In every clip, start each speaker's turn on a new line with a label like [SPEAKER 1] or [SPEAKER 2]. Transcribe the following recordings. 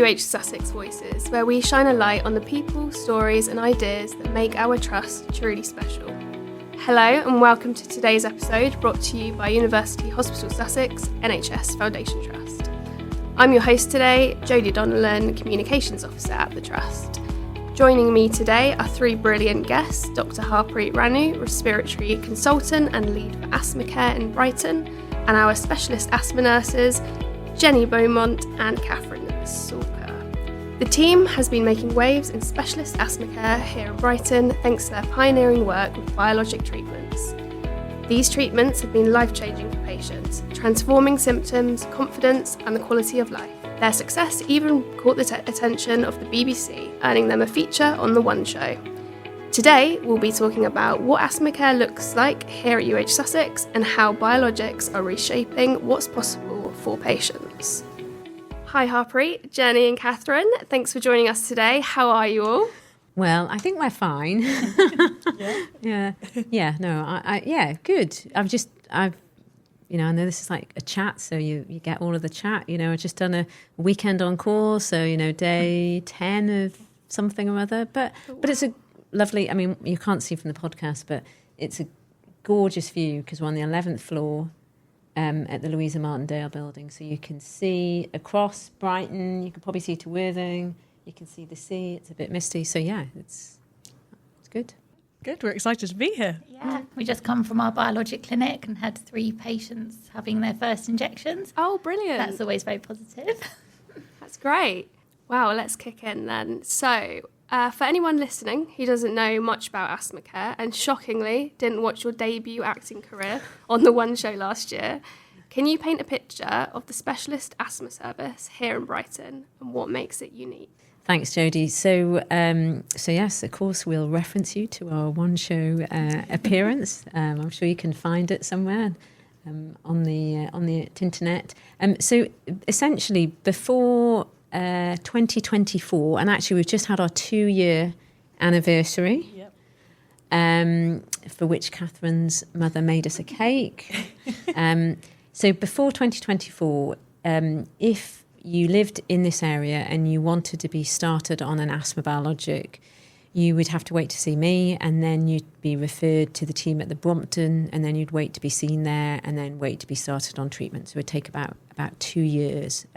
[SPEAKER 1] UHSussex Voices, where we shine a light on the people, stories and ideas that make our trust truly special. Hello and welcome to today's episode, brought to you by University Hospital Sussex NHS Foundation Trust. I'm your host today, Jodie Donelan, Communications Officer at the Trust. Joining me today are three brilliant guests, Dr Harpreet Ranu, Respiratory Consultant and Lead for Asthma Care in Brighton, and our specialist asthma nurses, Jenny Beaumont and Catherine Sauka. The team has been making waves in specialist asthma care here in Brighton thanks to their pioneering work with biologic treatments. These treatments have been life-changing for patients, transforming symptoms, confidence and the quality of life. Their success even caught the attention of the BBC, earning them a feature on The One Show. Today, we'll be talking about what asthma care looks like here at UHSussex and how biologics are reshaping what's possible for patients. Hi Harpreet, Jenny and Catherine, thanks for joining us today. How are you all?
[SPEAKER 2] Well, I think we're fine. Good. I know this is like a chat, so you get all of the chat. I've just done a weekend on call, so, day 10 of something or other. But it's a lovely, you can't see from the podcast, but it's a gorgeous view because we're on the 11th floor at the Louisa Martindale building. So you can see across Brighton, you can probably see to Worthing, you can see the sea, it's a bit misty. So yeah, it's good.
[SPEAKER 3] Good, we're excited to be here.
[SPEAKER 4] Yeah, we just come from our biologic clinic and had 3 patients having their first injections.
[SPEAKER 1] Oh, brilliant.
[SPEAKER 4] That's always very positive.
[SPEAKER 1] That's great. Wow, let's kick in then. So, for anyone listening who doesn't know much about asthma care and shockingly didn't watch your debut acting career on The One Show last year, can you paint a picture of the specialist asthma service here in Brighton and what makes it unique?
[SPEAKER 2] Thanks, Jodie. So yes, of course, we'll reference you to our One Show appearance. I'm sure you can find it somewhere on the internet. So essentially, before 2024, and actually we've just had our 2-year anniversary, for which Catherine's mother made us a cake. So before 2024, if you lived in this area and you wanted to be started on an asthma biologic, you would have to wait to see me, and then you'd be referred to the team at the Brompton, and then you'd wait to be seen there, and then wait to be started on treatment. So it would take about 2 years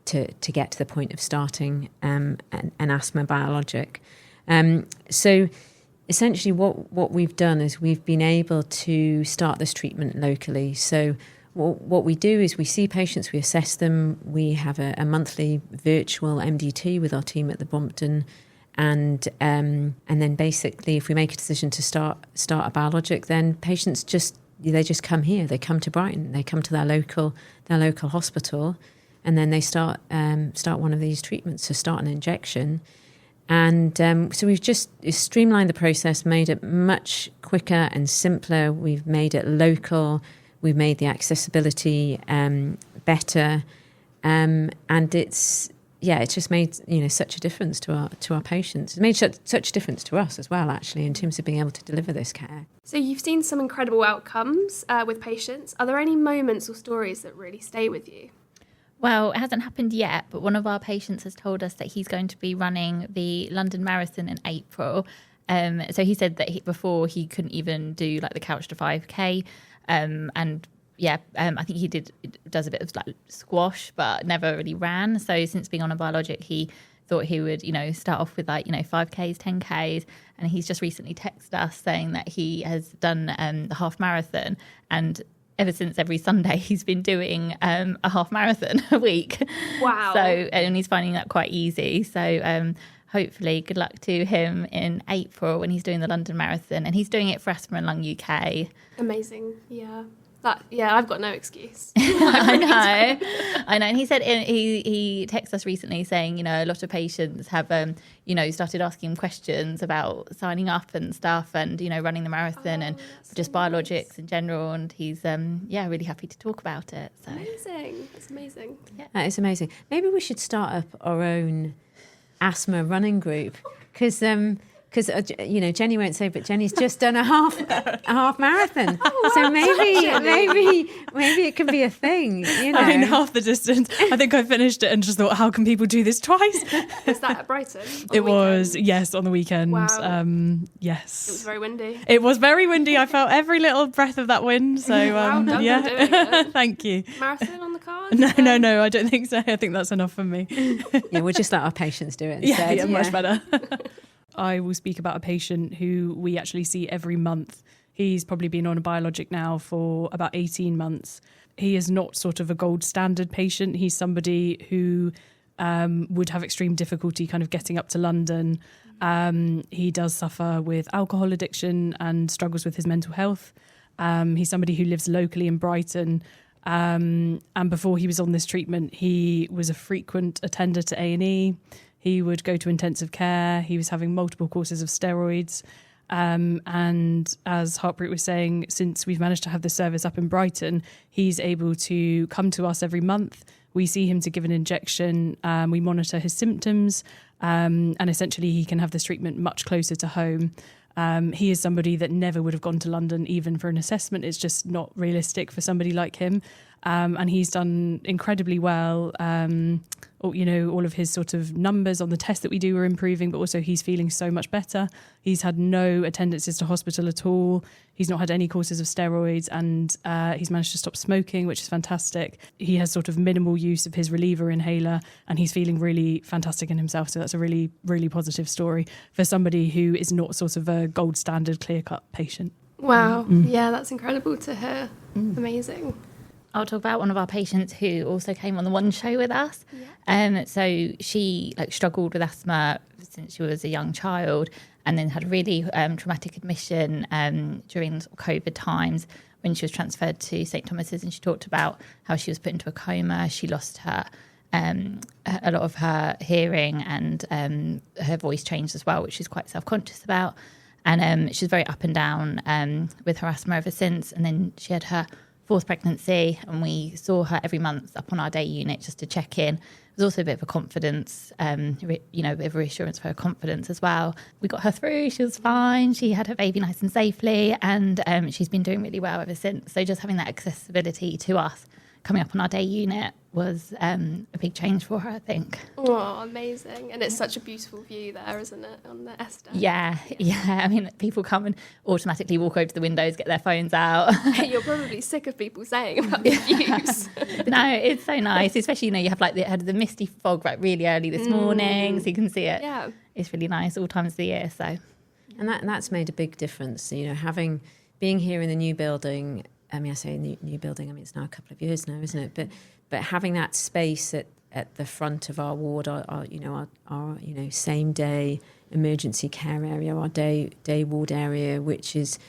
[SPEAKER 2] to get to the point of starting an asthma biologic. So essentially what we've done is we've been able to start this treatment locally. So what we do is we see patients, we assess them, we have a monthly virtual MDT with our team at the Brompton, and then basically if we make a decision to start a biologic, then patients just come here, they come to Brighton, they come to their local hospital, and then they start one of these treatments, so start an injection. And so we've just streamlined the process, made it much quicker and simpler. We've made it local. We've made the accessibility better, and it's just made such a difference to our patients. It's made such a difference to us as well, actually, in terms of being able to deliver this care.
[SPEAKER 1] So you've seen some incredible outcomes with patients. Are there any moments or stories that really stay with you?
[SPEAKER 4] Well, it hasn't happened yet, but one of our patients has told us that he's going to be running the London Marathon in April. So he said that before he couldn't even do like the couch to 5K. I think he does a bit of like squash, but never really ran. So since being on a biologic, he thought he would, start off with 5Ks, 10Ks. And he's just recently texted us saying that he has done the half marathon, and ever since every Sunday he's been doing a half marathon a week.
[SPEAKER 1] Wow.
[SPEAKER 4] So, and he's finding that quite easy. So hopefully good luck to him in April when he's doing the London Marathon, and he's doing it for Asthma and Lung UK.
[SPEAKER 1] Amazing. Yeah. I've got no excuse.
[SPEAKER 4] I know. And he said he texted us recently saying, a lot of patients have, started asking him questions about signing up and stuff, and running the marathon and just biologics in general. And he's really happy to talk about it. So.
[SPEAKER 1] Amazing. That's amazing.
[SPEAKER 4] Yeah.
[SPEAKER 2] That is amazing. Maybe we should start up our own asthma running group, because because Jenny won't say, but Jenny's just done a half marathon. So maybe it could be a thing.
[SPEAKER 3] I mean, half the distance. I think I finished it and just thought, how can people do this twice?
[SPEAKER 1] Was that at Brighton?
[SPEAKER 3] It was, yes, on the weekend.
[SPEAKER 1] Wow.
[SPEAKER 3] Yes.
[SPEAKER 1] It was very windy.
[SPEAKER 3] It was very windy. I felt every little breath of that wind. So
[SPEAKER 1] well done for doing it.
[SPEAKER 3] Thank you.
[SPEAKER 1] Marathon on the cards?
[SPEAKER 3] No, I don't think so. I think that's enough for me.
[SPEAKER 2] Yeah, we'll just let our patients do it instead.
[SPEAKER 3] Yeah, much better. I will speak about a patient who we actually see every month. He's probably been on a biologic now for about 18 months. He is not sort of a gold standard patient. He's somebody who would have extreme difficulty kind of getting up to London. He does suffer with alcohol addiction and struggles with his mental health. He's somebody who lives locally in Brighton. And before he was on this treatment, he was a frequent attender to A&E. He would go to intensive care. He was having multiple courses of steroids. And as Harpreet was saying, since we've managed to have the service up in Brighton, he's able to come to us every month. We see him to give an injection. We monitor his symptoms. And essentially, he can have this treatment much closer to home. He is somebody that never would have gone to London even for an assessment. It's just not realistic for somebody like him. And he's done incredibly well. All of his sort of numbers on the test that we do are improving, but also he's feeling so much better. He's had no attendances to hospital at all. He's not had any courses of steroids, and he's managed to stop smoking, which is fantastic. He has sort of minimal use of his reliever inhaler, and he's feeling really fantastic in himself. So that's a really, really positive story for somebody who is not sort of a gold standard clear-cut patient.
[SPEAKER 1] Wow. Yeah, that's incredible to hear. Amazing.
[SPEAKER 4] I'll talk about one of our patients who also came on the one show with us. Yeah. So she struggled with asthma since she was a young child, and then had a really traumatic admission during COVID times when she was transferred to St Thomas's, and she talked about how she was put into a coma. She lost her a lot of her hearing, and her voice changed as well, which she's quite self-conscious about. And she's very up and down with her asthma ever since. And then she had her fourth pregnancy, and we saw her every month up on our day unit just to check in. It was also a bit of a confidence, a bit of reassurance for her confidence as well. We got her through, she was fine, she had her baby nice and safely, and she's been doing really well ever since. So just having that accessibility to us coming up on our day unit was a big change for her, I think.
[SPEAKER 1] Oh, amazing. And it's such a beautiful view there, isn't it, on the S deck?
[SPEAKER 4] Yeah. I mean, people come and automatically walk over to the windows, get their phones out.
[SPEAKER 1] You're probably sick of people saying about the views.
[SPEAKER 4] No, it's so nice, especially, you have had the misty fog really early this morning, so you can see it. Yeah. It's really nice all times of the year, so.
[SPEAKER 2] And that's made a big difference, being here in the new building. I say new building, it's now a couple of years now, isn't it? But having that space at the front of our ward, our same day emergency care area, our day ward area, which is,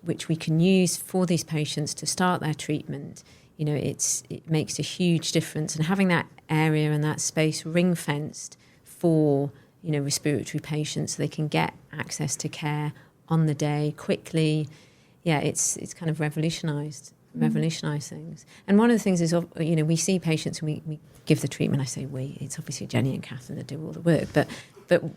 [SPEAKER 2] which we can use for these patients to start their treatment. It makes a huge difference. And having that area and that space ring fenced for, respiratory patients, so they can get access to care on the day quickly. Yeah, it's kind of revolutionised things. And one of the things is, we see patients and we give the treatment. I say we, it's obviously Jenny and Catherine that do all the work, but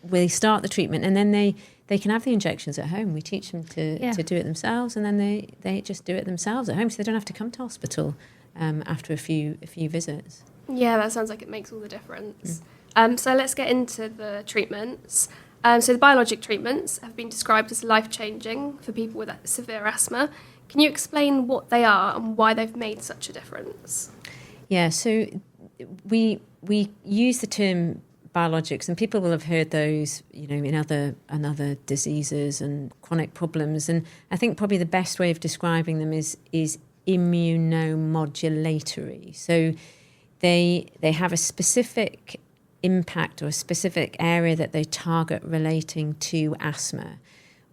[SPEAKER 2] we start the treatment, and then they can have the injections at home. We teach them to do it themselves, and then they just do it themselves at home, so they don't have to come to hospital after a few visits. Yeah,
[SPEAKER 1] that sounds like it makes all the difference. So let's get into the treatments. So the biologic treatments have been described as life-changing for people with severe asthma. Can you explain what they are and why they've made such a difference?
[SPEAKER 2] Yeah, so we use the term biologics, and people will have heard those, in other diseases and chronic problems. And I think probably the best way of describing them is immunomodulatory. So they have a specific impact or a specific area that they target relating to asthma,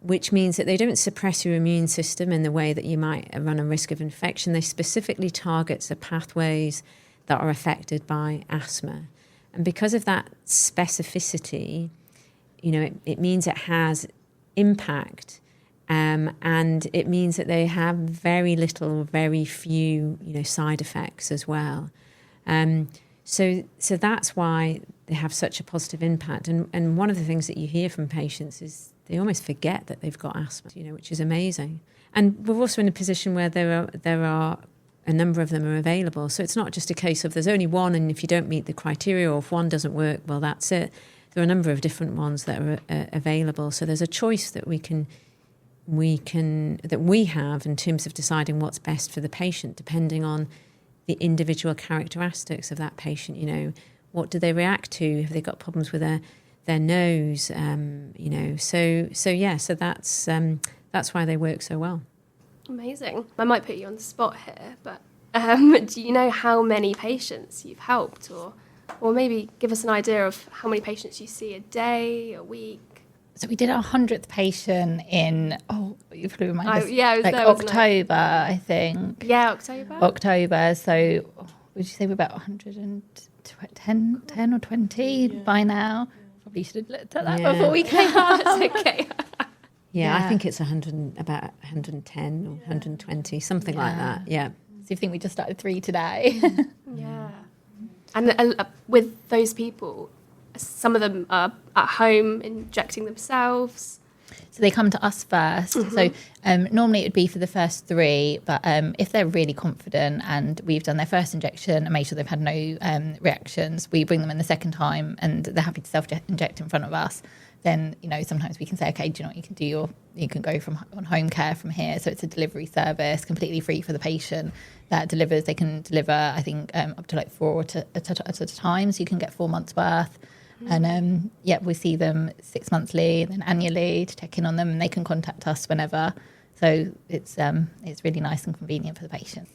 [SPEAKER 2] which means that they don't suppress your immune system in the way that you might run a risk of infection. They specifically target the pathways that are affected by asthma. And because of that specificity, it means it has impact, and it means that they have very few, side effects as well. So that's why they have such a positive impact. And one of the things that you hear from patients is they almost forget that they've got asthma, which is amazing. And we're also in a position where there are a number of them are available. So it's not just a case of there's only one, and if you don't meet the criteria or if one doesn't work, well, that's it. There are a number of different ones that are available. So there's a choice that we have in terms of deciding what's best for the patient, depending on the individual characteristics of that patient. What do they react to? Have they got problems with their nose? So that's why they work so well.
[SPEAKER 1] Amazing. I might put you on the spot here, but do you know how many patients you've helped, or maybe give us an idea of how many patients you see a day, a week?
[SPEAKER 4] So we did our 100th patient in, you probably remind us,
[SPEAKER 1] it was there,
[SPEAKER 4] October, I think.
[SPEAKER 1] Yeah, October.
[SPEAKER 4] So would you say we're about 110 or 20 by now? Probably should have looked at that before we came out. It's okay.
[SPEAKER 2] Yeah, I think it's about 110 or 120, something like that. Yeah.
[SPEAKER 4] So you think we just started 3 today?
[SPEAKER 1] Yeah. And with those people, some of them are at home injecting themselves.
[SPEAKER 4] So they come to us first. Mm-hmm. So normally it would be for the first 3, but if they're really confident and we've done their first injection and made sure they've had no reactions, we bring them in the second time and they're happy to self-inject in front of us. Then, sometimes we can say, okay, do you know what you can do? You can go on home care from here. So it's a delivery service, completely free for the patient that delivers. They can deliver, I think, up to 4 at a time. So you can get 4 months worth. And we see them 6 monthly, then annually to check in on them, and they can contact us whenever. So it's really nice and convenient for the patient.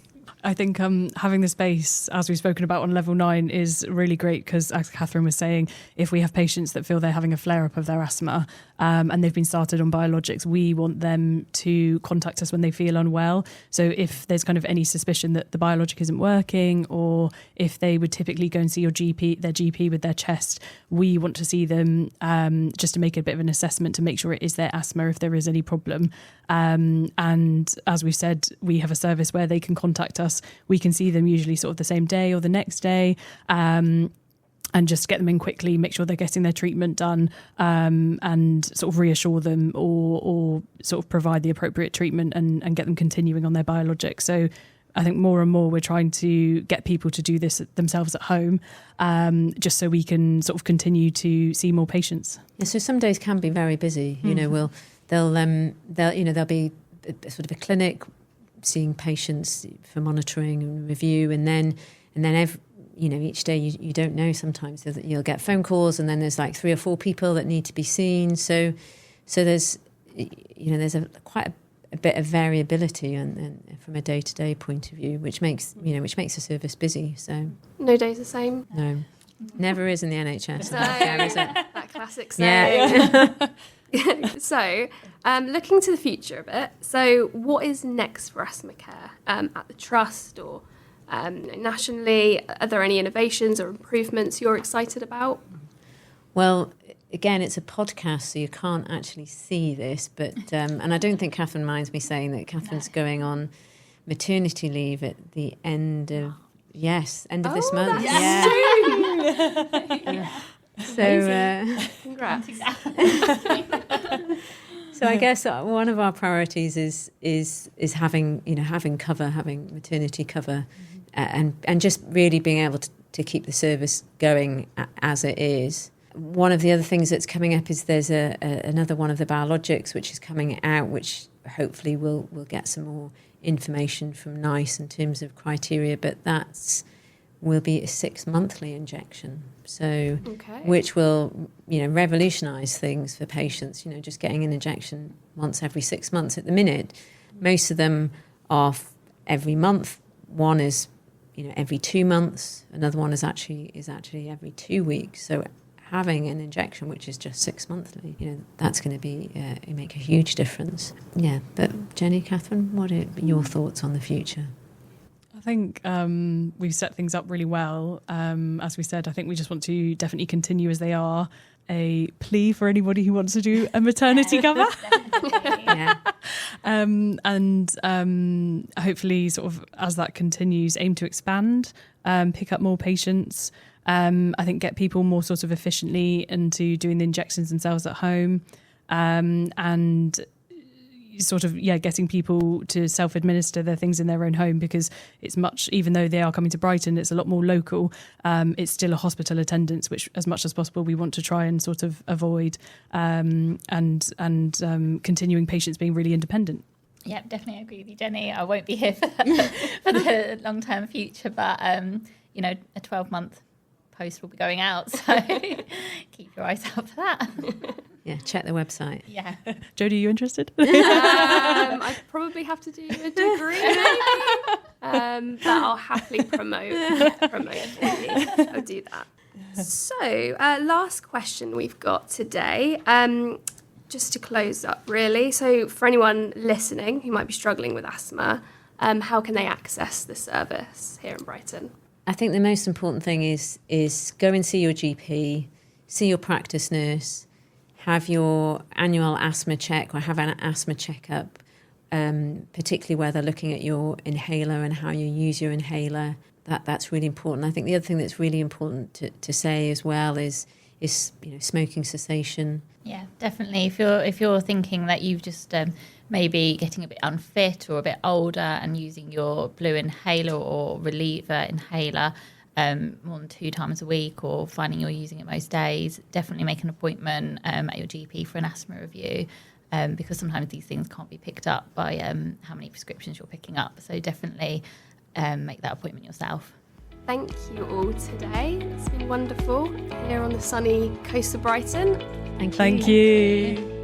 [SPEAKER 3] I think having the space, as we've spoken about on level 9, is really great because, as Catherine was saying, if we have patients that feel they're having a flare-up of their asthma and they've been started on biologics, we want them to contact us when they feel unwell. So if there's kind of any suspicion that the biologic isn't working, or if they would typically go and see their GP with their chest, we want to see them just to make a bit of an assessment to make sure it is their asthma if there is any problem. And as we've said, we have a service where they can contact us. We can see them usually sort of the same day or the next day, and just get them in quickly, make sure they're getting their treatment done, and sort of reassure them or sort of provide the appropriate treatment and get them continuing on their biologic. So I think more and more we're trying to get people to do this themselves at home, just so we can sort of continue to see more patients.
[SPEAKER 2] Yeah, so some days can be very busy. They'll be sort of a clinic seeing patients for monitoring and review, and then each day you don't know. Sometimes you'll get phone calls, and then there's like 3 or 4 people that need to be seen. So there's quite a bit of variability and from a day-to-day point of view, which makes the service busy. So
[SPEAKER 1] no day's the same.
[SPEAKER 2] No, never is in the NHS.
[SPEAKER 1] No,
[SPEAKER 2] is it?
[SPEAKER 1] That classic saying.
[SPEAKER 2] Yeah.
[SPEAKER 1] So, looking to the future a bit, so what is next for asthma care at the Trust or nationally? Are there any innovations or improvements you're excited about?
[SPEAKER 2] Well, again, it's a podcast, so you can't actually see this, but and I don't think Catherine minds me saying that Catherine's going on maternity leave at the end of this month.
[SPEAKER 1] Congrats.
[SPEAKER 2] So I guess one of our priorities is having maternity cover, and just really being able to keep the service going as it is. One of the other things that's coming up is there's another one of the biologics which is coming out, which hopefully we'll get some more information from NICE in terms of criteria, but will be a 6-monthly injection. So, which will, revolutionise things for patients. Just getting an injection once every 6 months. At the minute, most of them are every month. One is, every 2 months. Another one is actually every 2 weeks. So, having an injection which is just 6 monthly, that's going to be make a huge difference. Yeah, but Jenny, Catherine, what are your thoughts on the future?
[SPEAKER 3] I think we've set things up really well. As we said, I think we just want to definitely continue as they are. A plea for anybody who wants to do a maternity cover.
[SPEAKER 2] Yeah.
[SPEAKER 3] And hopefully, sort of as that continues, aim to expand, pick up more patients. I think get people more sort of efficiently into doing the injections themselves at home. and sort of getting people to self-administer their things in their own home, because it's much, even though they are coming to Brighton, it's a lot more local. It's still a hospital attendance, which as much as possible we want to try and sort of avoid, and continuing patients being really independent.
[SPEAKER 4] Yeah, definitely agree with you, Jenny. I won't be here for the long-term future, but a 12-month post will be going out, so keep your eyes out for that.
[SPEAKER 2] Yeah, check the website.
[SPEAKER 4] Yeah.
[SPEAKER 3] Jodie, are you interested?
[SPEAKER 1] I'd probably have to do a degree, maybe. But I'll happily promote for you. I'll do that. So, last question we've got today, just to close up, really. So, for anyone listening who might be struggling with asthma, how can they access the service here in Brighton?
[SPEAKER 2] I think the most important thing is go and see your GP, see your practice nurse, have your annual asthma check or have an asthma checkup, particularly where they're looking at your inhaler and how you use your inhaler. That's really important. I think the other thing that's really important to say as well is smoking cessation.
[SPEAKER 4] Yeah, definitely. If you're thinking that you've just maybe getting a bit unfit or a bit older and using your blue inhaler or reliever inhaler more than 2 times a week, or finding you're using it most days, definitely make an appointment at your GP for an asthma review, because sometimes these things can't be picked up by how many prescriptions you're picking up. So definitely make that appointment yourself.
[SPEAKER 1] Thank you all today. It's been wonderful here on the sunny coast of Brighton.
[SPEAKER 2] Thank you.
[SPEAKER 3] Thank you.